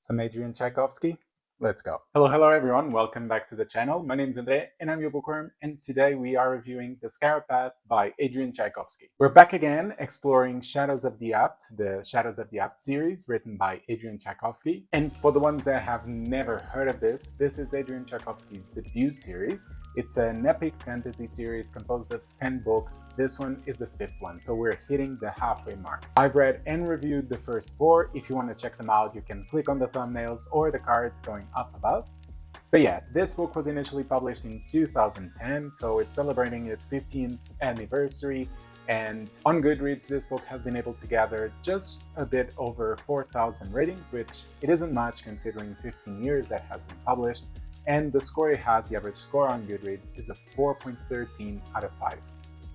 Some Adrian Tchaikovsky? Let's go. Hello everyone, welcome back to the channel. My name is Andre and I'm your bookworm, and today we are reviewing The Scarab by Adrian Tchaikovsky. We're back again exploring Shadows of the Apt, the Shadows of the Apt series written by Adrian Tchaikovsky. And for the ones that have never heard of this is Adrian Tchaikovsky's debut series. It's an epic fantasy series composed of 10 books. This one is the 5th one, so we're hitting the halfway mark. I've read and reviewed the first 4. If you want to check them out, you can click on the thumbnails or the cards going up above. But yeah, this book was initially published in 2010, so it's celebrating its 15th anniversary. And on Goodreads, this book has been able to gather just a bit over 4,000 ratings, which it isn't much considering 15 years that has been published. And the score it has, the average score on Goodreads, is a 4.13 out of 5,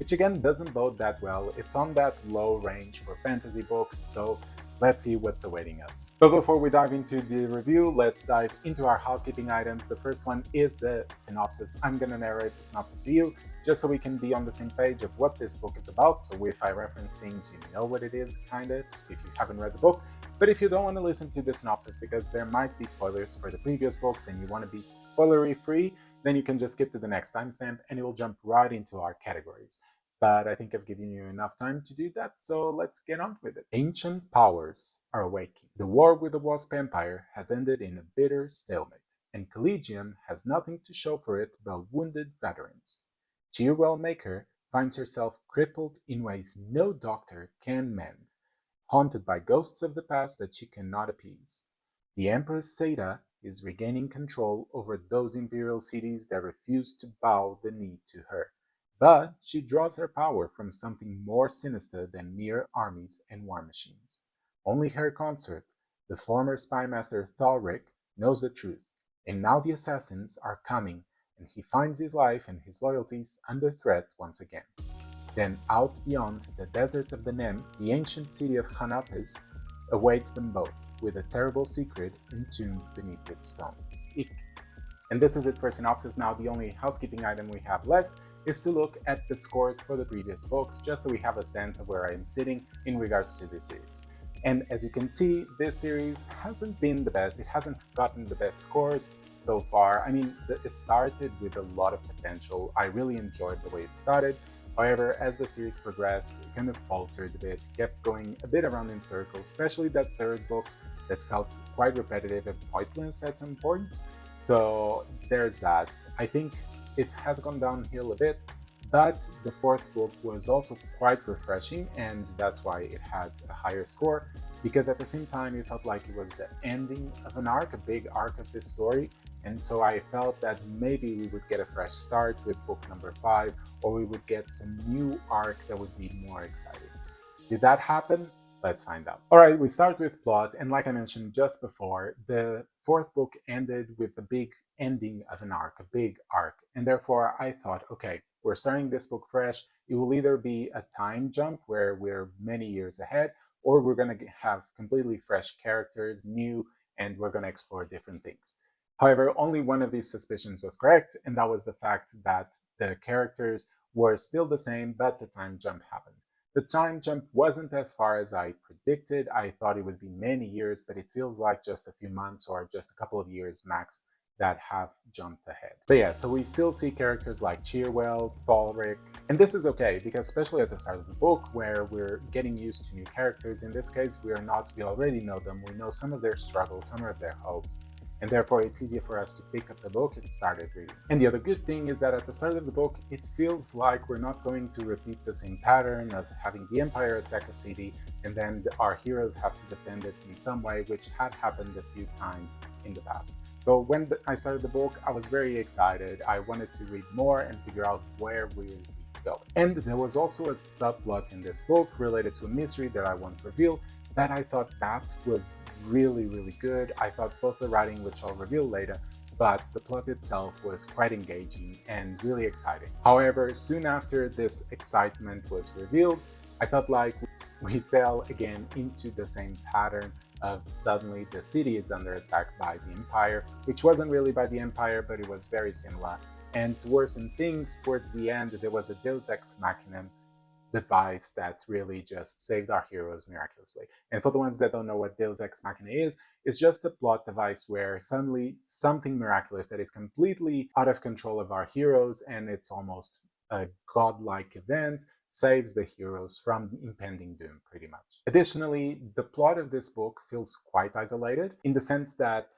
which again doesn't bode that well. It's on that low range for fantasy books, so let's see what's awaiting us. But before we dive into the review, let's dive into our housekeeping items. The first one is the synopsis. I'm going to narrate the synopsis for you, just so we can be on the same page of what this book is about. So if I reference things, you know what it is, kind of, if you haven't read the book. But if you don't want to listen to the synopsis because there might be spoilers for the previous books and you want to be spoilery free, then you can just skip to the next timestamp and it will jump right into our categories. But I think I've given you enough time to do that, so let's get on with it. Ancient powers are awaking. The war with the Wasp Empire has ended in a bitter stalemate, and Collegium has nothing to show for it but wounded veterans. Cheerwell Maker finds herself crippled in ways no doctor can mend, haunted by ghosts of the past that she cannot appease. The Empress Seda is regaining control over those imperial cities that refuse to bow the knee to her. But she draws her power from something more sinister than mere armies and war machines. Only her consort, the former spymaster Thalric, knows the truth, and now the assassins are coming, and he finds his life and his loyalties under threat once again. Then out beyond the desert of the Nem, the ancient city of Hanapes awaits them both, with a terrible secret entombed beneath its stones. And this is it for synopsis. Now the only housekeeping item we have left is to look at the scores for the previous books, just so we have a sense of where I am sitting in regards to this series. And as you can see, this series hasn't been the best. It hasn't gotten the best scores so far. I mean, it started with a lot of potential. I really enjoyed the way it started. However, as the series progressed, it kind of faltered a bit, kept going a bit around in circles, especially that third book that felt quite repetitive and pointless at some point. So there's that. I think it has gone downhill a bit, but the fourth book was also quite refreshing, and that's why it had a higher score, because at the same time it felt like it was the ending of an arc, a big arc of this story. And so I felt that maybe we would get a fresh start with book number 5, or we would get some new arc that would be more exciting. Did that happen? Let's find out. All right, we start with plot, and like I mentioned just before, the fourth book ended with the big ending of an arc, a big arc, and therefore I thought, okay, we're starting this book fresh. It will either be a time jump where we're many years ahead, or we're going to have completely fresh characters, new, and we're going to explore different things. However, only one of these suspicions was correct, and that was the fact that the characters were still the same, but the time jump happened. The time jump wasn't as far as I predicted. I thought it would be many years, but it feels like just a few months or just a couple of years max that have jumped ahead. But yeah, so we still see characters like Cheerwell, Thalric, and this is okay, because especially at the start of the book where we're getting used to new characters, in this case we already know them, we know some of their struggles, some of their hopes, and therefore it's easier for us to pick up the book and start it reading. And the other good thing is that at the start of the book, it feels like we're not going to repeat the same pattern of having the Empire attack a city and then our heroes have to defend it in some way, which had happened a few times in the past. So when I started the book, I was very excited. I wanted to read more and figure out where we would go. And there was also a subplot in this book related to a mystery that I won't reveal, that I thought that was really, really good. I thought both the writing, which I'll reveal later, but the plot itself was quite engaging and really exciting. However, soon after this excitement was revealed, I felt like we fell again into the same pattern of suddenly the city is under attack by the Empire, which wasn't really by the Empire, but it was very similar. And to worsen things, towards the end, there was a Deus Ex Machina device that really just saved our heroes miraculously. And for the ones that don't know what Deus Ex Machina is, it's just a plot device where suddenly something miraculous that is completely out of control of our heroes, and it's almost a godlike event, saves the heroes from the impending doom, pretty much. Additionally, the plot of this book feels quite isolated in the sense that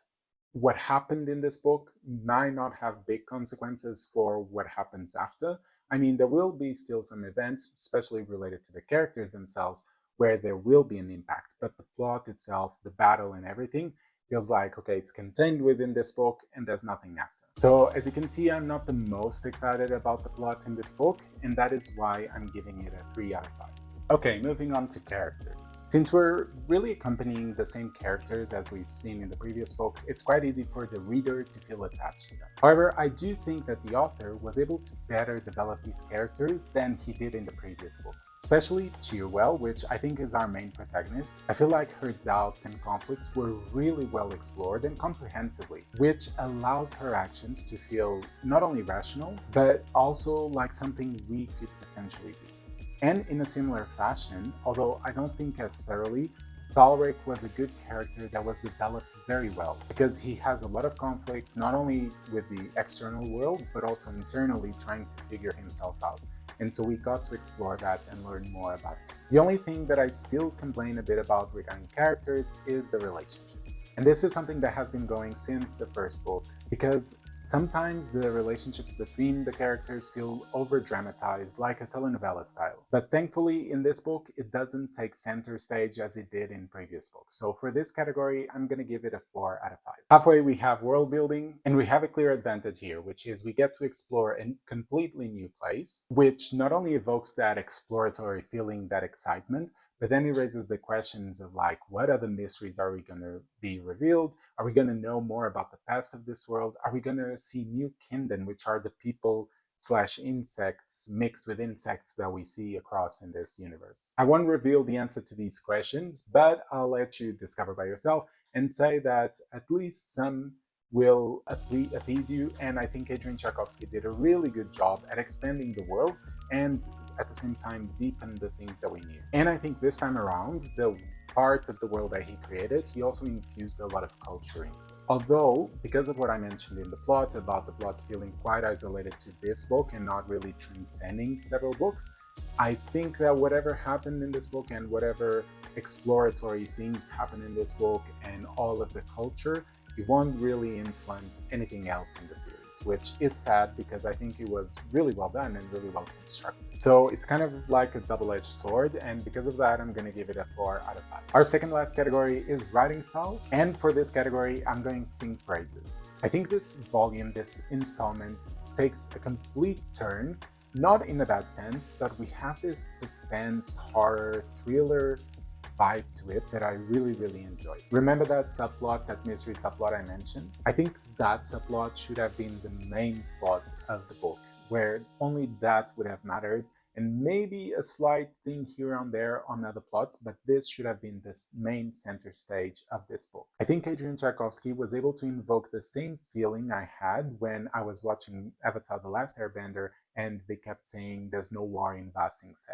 what happened in this book might not have big consequences for what happens after. I mean, there will be still some events, especially related to the characters themselves, where there will be an impact, but the plot itself, the battle and everything, feels like, okay, it's contained within this book and there's nothing after. So as you can see, I'm not the most excited about the plot in this book, and that is why I'm giving it a 3 out of 5. Okay, moving on to characters. Since we're really accompanying the same characters as we've seen in the previous books, it's quite easy for the reader to feel attached to them. However, I do think that the author was able to better develop these characters than he did in the previous books. Especially Cheerwell, which I think is our main protagonist. I feel like her doubts and conflicts were really well explored and comprehensively, which allows her actions to feel not only rational, but also like something we could potentially do. And in a similar fashion, although I don't think as thoroughly, Thalric was a good character that was developed very well, because he has a lot of conflicts, not only with the external world, but also internally trying to figure himself out. And so we got to explore that and learn more about him. The only thing that I still complain a bit about regarding characters is the relationships. And this is something that has been going since the first book, because sometimes the relationships between the characters feel over-dramatized, like a telenovela style. But thankfully, in this book, it doesn't take center stage as it did in previous books. So for this category, I'm gonna give it a 4 out of 5. Halfway, we have world building, and we have a clear advantage here, which is we get to explore a completely new place, which not only evokes that exploratory feeling, that excitement, but then it raises the questions of like, what other mysteries are we going to be revealed? Are we going to know more about the past of this world? Are we going to see new kindred, which are the people / insects mixed with insects that we see across in this universe? I won't reveal the answer to these questions, but I'll let you discover by yourself and say that at least some will appease you, and I think Adrian Tchaikovsky did a really good job at expanding the world and at the same time deepen the things that we knew. And I think this time around, the part of the world that he created, he also infused a lot of culture into it. Although, because of what I mentioned in the plot, about the plot feeling quite isolated to this book and not really transcending several books, I think that whatever happened in this book and whatever exploratory things happen in this book and all of the culture, it won't really influence anything else in the series, which is sad because I think it was really well done and really well constructed. So it's kind of like a double-edged sword, and because of that, I'm going to give it a 4 out of 5. Our second last category is writing style, and for this category, I'm going to sing praises. I think this volume, this installment, takes a complete turn, not in a bad sense, but we have this suspense, horror, thriller vibe to it that I really enjoyed. Remember that subplot, that mystery subplot I mentioned? I think that subplot should have been the main plot of the book, where only that would have mattered, and maybe a slight thing here and there on other plots, but this should have been this main center stage of this book. I think Adrian Tchaikovsky was able to invoke the same feeling I had when I was watching Avatar: The Last Airbender and they kept saying there's no war in Ba Sing Se.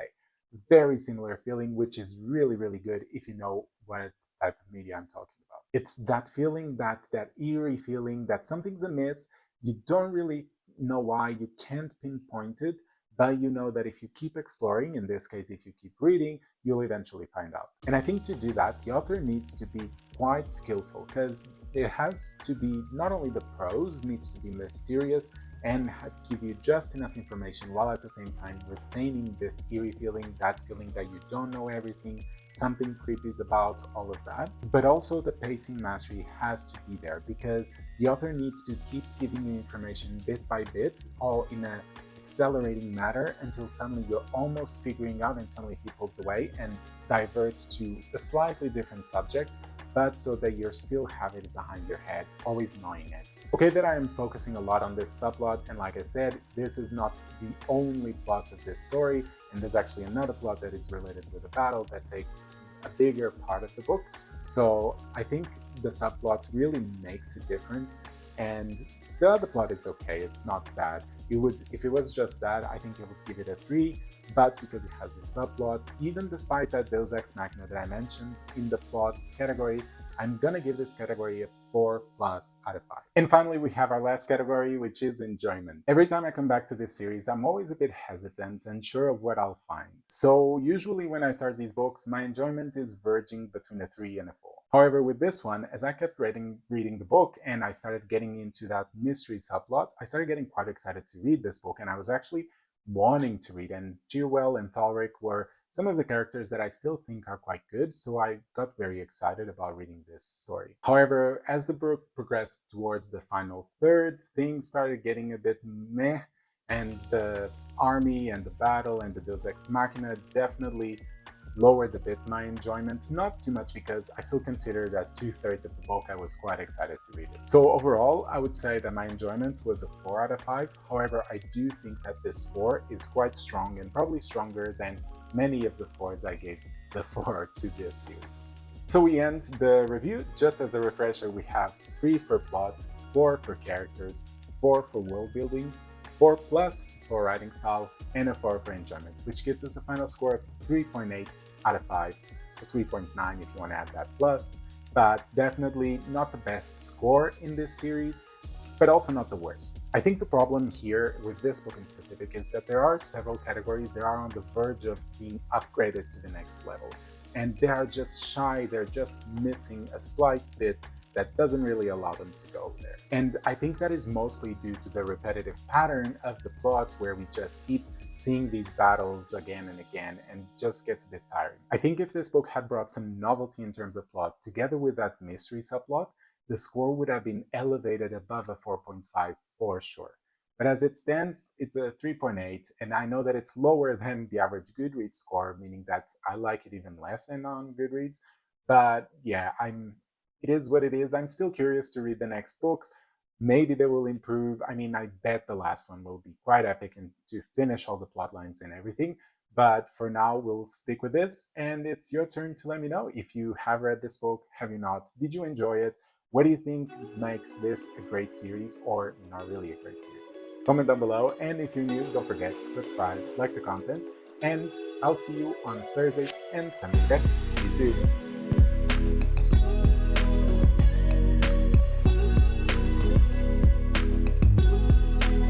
Very similar feeling, which is really good if you know what type of media I'm talking about. It's that feeling, that eerie feeling that something's amiss. You don't really know why, you can't pinpoint it, but you know that if you keep exploring, in this case if you keep reading, you'll eventually find out. And I think to do that, the author needs to be quite skillful, because it has to be, not only the prose needs to be mysterious and give you just enough information, while at the same time retaining this eerie feeling, that feeling that you don't know everything, something creepy is about, all of that. But also the pacing mastery has to be there, because the author needs to keep giving you information bit by bit, all in a accelerating manner, until suddenly you're almost figuring out and suddenly he pulls away and diverts to a slightly different subject, but so that you still have it behind your head, always knowing it. Okay, that I am focusing a lot on this subplot, and like I said, this is not the only plot of this story, and there's actually another plot that is related with a battle that takes a bigger part of the book. So I think the subplot really makes a difference, and the other plot is okay, it's not bad. If it was just that, I think I would give it a 3, but because it has the subplot, even despite that Deus Ex Machina that I mentioned in the plot category, I'm gonna give this category a 4+ out of 5. And finally, we have our last category, which is enjoyment. Every time I come back to this series, I'm always a bit hesitant and unsure of what I'll find. So usually when I start these books, my enjoyment is verging between a 3 and a 4. However, with this one, as I kept reading the book and I started getting into that mystery subplot, I started getting quite excited to read this book, and I was actually wanting to read. And Chirwell and Thalric were some of the characters that I still think are quite good, so I got very excited about reading this story. However, as the book progressed towards the final third, things started getting a bit meh, and the army and the battle and the Deus Ex Machina definitely lowered a bit my enjoyment. Not too much, because I still consider that 2/3 of the book I was quite excited to read it. So overall, I would say that my enjoyment was a 4 out of 5. However, I do think that this 4 is quite strong, and probably stronger than many of the 4s I gave before to this series. So we end the review. Just as a refresher, we have 3 for plot, 4 for characters, 4 for world building, 4+ for writing style, and a 4 for enjoyment, which gives us a final score of 3.8 out of 5, or 3.9 if you want to add that plus, but definitely not the best score in this series, but also not the worst. I think the problem here with this book in specific is that there are several categories that are on the verge of being upgraded to the next level, and they are just shy, they're just missing a slight bit that doesn't really allow them to go there. And I think that is mostly due to the repetitive pattern of the plot, where we just keep seeing these battles again and again, and just gets a bit tiring. I think if this book had brought some novelty in terms of plot, together with that mystery subplot, the score would have been elevated above a 4.5 for sure. But as it stands, it's a 3.8, and I know that it's lower than the average Goodreads score, meaning that I like it even less than on Goodreads. But yeah, it is what it is. I'm still curious to read the next books. Maybe they will improve. I mean, I bet the last one will be quite epic and to finish all the plot lines and everything. But for now, we'll stick with this, and it's your turn to let me know if you have read this book. Have you not? Did you enjoy it? What do you think makes this a great series, or not really a great series? Comment down below, and if you're new, don't forget to subscribe, like the content, and I'll see you on Thursdays and Sundays. Okay? See you soon.